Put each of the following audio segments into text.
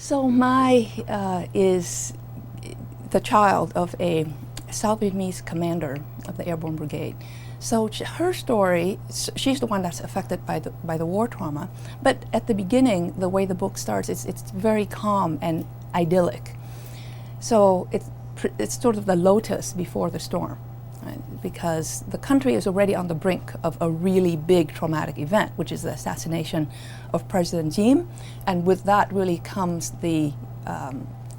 So Mai is the child of a South Vietnamese commander of the Airborne Brigade. So her story, she's the one that's affected by the war trauma. But at the beginning, the way the book starts, it's very calm and idyllic. So it's sort of the lotus before the storm, right? Because the country is already on the brink of a really big traumatic event, which is the assassination of President Diem, and with that really comes the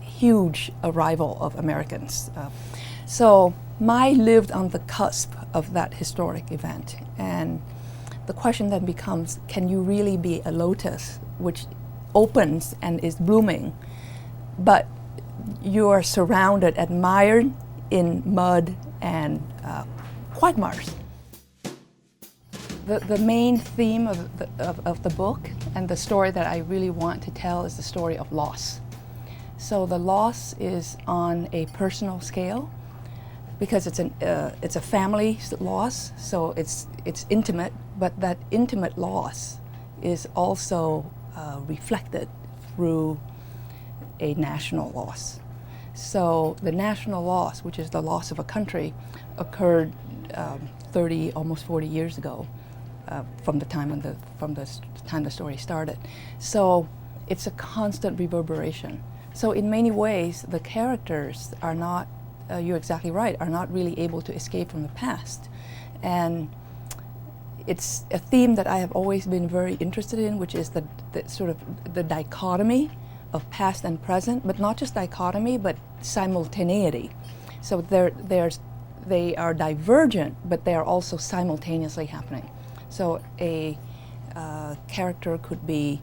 huge arrival of Americans. So Mai lived on the cusp of that historic event, and the question then becomes, can you really be a lotus which opens and is blooming, but you are surrounded, admired in mud and quagmires? The main theme of the book and the story that I really want to tell is the story of loss. So the loss is on a personal scale, because it's a family loss, so it's intimate, but that intimate loss is also reflected through a national loss. So the national loss, which is the loss of a country, occurred 30, almost 40 years ago, from the time the story started. So it's a constant reverberation. So in many ways, the characters are not, you're exactly right, are not really able to escape from the past. And it's a theme that I have always been very interested in, which is the sort of the dichotomy of past and present, but not just dichotomy, but simultaneity. So they are divergent, but they are also simultaneously happening. So a character could be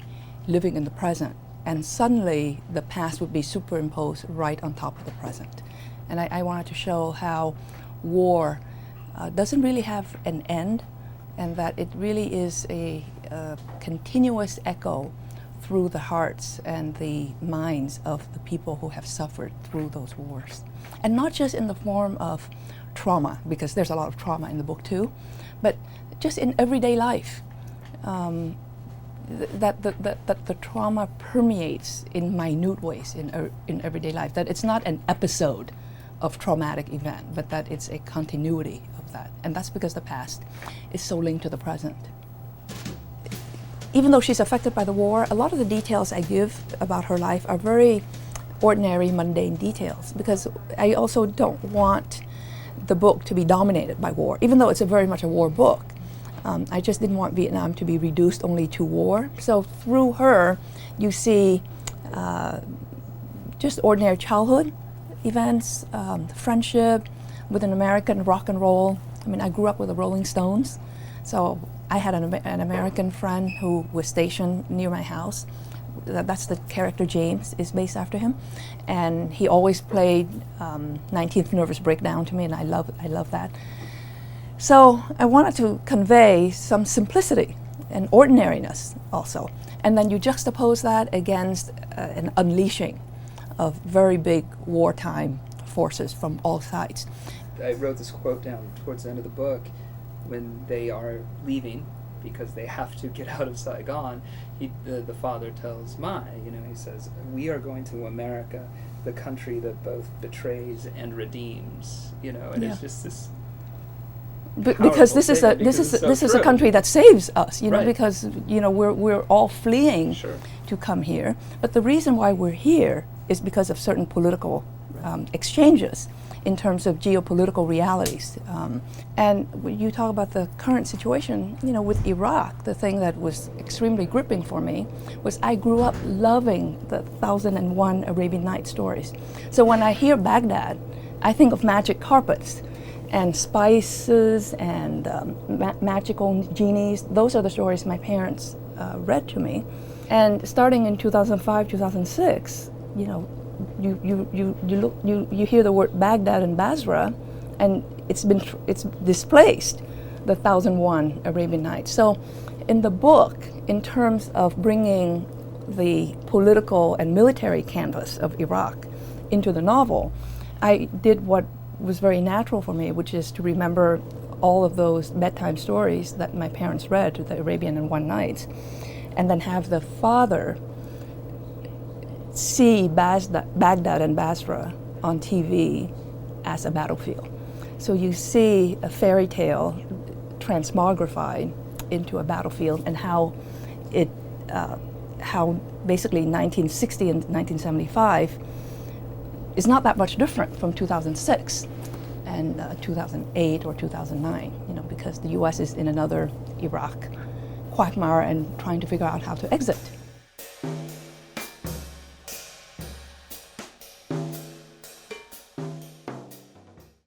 living in the present, and suddenly the past would be superimposed right on top of the present. And I wanted to show how war doesn't really have an end, and that it really is a continuous echo through the hearts and the minds of the people who have suffered through those wars. And not just in the form of trauma, because there's a lot of trauma in the book too, but just in everyday life. That the trauma permeates in minute ways in everyday life, that it's not an episode of traumatic event, but that it's a continuity of that. And that's because the past is so linked to the present. Even though she's affected by the war, a lot of the details I give about her life are very ordinary, mundane details, because I also don't want the book to be dominated by war, even though it's very much a war book. I just didn't want Vietnam to be reduced only to war. So through her, you see just ordinary childhood events, friendship with an American, rock and roll. I mean, I grew up with the Rolling Stones, so I had an American friend who was stationed near my house. That's the character James is based after him, and he always played 19th Nervous Breakdown to me, and I love that. So I wanted to convey some simplicity and ordinariness also, and then you juxtapose that against an unleashing of very big wartime forces from all sides. I wrote this quote down towards the end of the book when they are leaving because they have to get out of Saigon. The father tells Mai, he says, "We are going to America, the country that both betrays and redeems." And Yeah. It's just this. Because this is a country that saves us, Right. because we're all fleeing Sure. to come here. But the reason why we're here is because of certain political exchanges in terms of geopolitical realities. And when you talk about the current situation, with Iraq, the thing that was extremely gripping for me was I grew up loving the 1001 Arabian Nights stories. So when I hear Baghdad, I think of magic carpets and spices and magical genies. Those are the stories my parents read to me. And starting in 2005, 2006, you hear the word Baghdad and Basra, and it's displaced the 1001 Arabian Nights. So in the book, in terms of bringing the political and military canvas of Iraq into the novel, I did what was very natural for me, which is to remember all of those bedtime stories that my parents read, the Arabian and One Nights, and then have the father see Baghdad and Basra on TV as a battlefield. So you see a fairy tale transmogrified into a battlefield, and how basically 1960 and 1975 is not that much different from 2006 and 2008 or 2009, because the U.S. is in another Iraq quagmire and trying to figure out how to exit.